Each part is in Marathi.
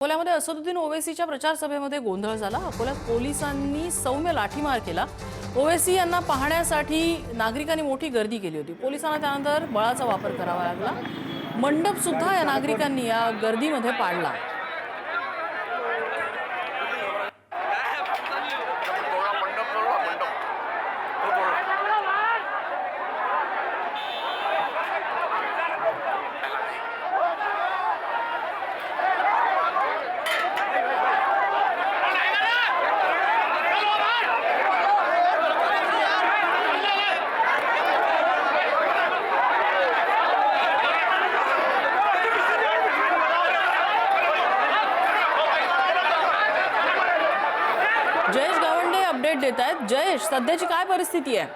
अकोल्यामध्ये असदुद्दीन ओवैसीच्या प्रचार सभेमध्ये गोंधळ झाला। अकोल्यात पोलिसांनी सौम्य लाठीमार केला। ओवैसी यांना पाहण्यासाठी नागरिकांनी मोठी गर्दी केली होती। पोलिसांना त्यानंतर बळाचा वापर करावा लागला। मंडप सुद्धा या नागरिकांनी या गर्दीमध्ये पाडला। जयेश गावंडे अपडेट देत आहेत। जयेश, सध्याची काय परिस्थिती आहे?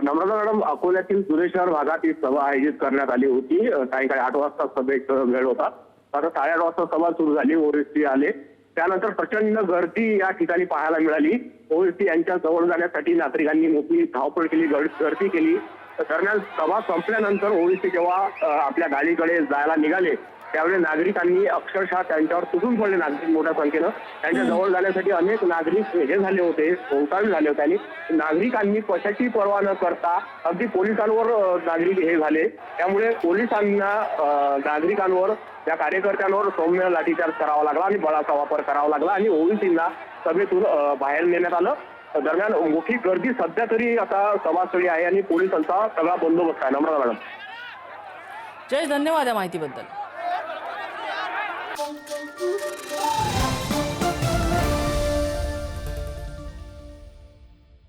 नम्रता मॅडम, अकोल्यातील सुरेश्वर भागात ही सभा आयोजित करण्यात आली होती। सायंकाळी 8 वाजता सभेचा वेळ होता। आता 8:30 वाजता सभा सुरू झाली। ओवैसी आले, त्यानंतर प्रचंड गर्दी या ठिकाणी पाहायला मिळाली। ओवैसी यांच्या जवळ जाण्यासाठी नागरिकांनी मोठी धावपळ केली, गर्दी केली। दरम्यान सभा संपल्यानंतर ओवैसी जेव्हा आपल्या गाडीकडे जायला निघाले त्यावेळी नागरिकांनी अक्षरशः त्यांच्यावर तुटून पडले। नागरिक मोठ्या संख्येनं त्यांच्या जवळ जाण्यासाठी अनेक नागरिक हे झाले होते, संतापी झाले होते। आणि नागरिकांनी कशाची पर्वा न करता अगदी पोलिसांवर नागरिक हे झाले। त्यामुळे पोलिसांना नागरिकांवर, त्या कार्यकर्त्यांवर सौम्य लाठीचार्ज करावा लागला आणि बळाचा वापर करावा लागला आणि ओवैसींना सभेतून बाहेर नेण्यात आलं। दरम्यान मोठी गर्दी सध्या तरी आता सभास्थळी आहे आणि पोलिसांचा सगळा बंदोबस्त आहे। नम्रता मॅडम, जयेश, धन्यवाद या माहितीबद्दल।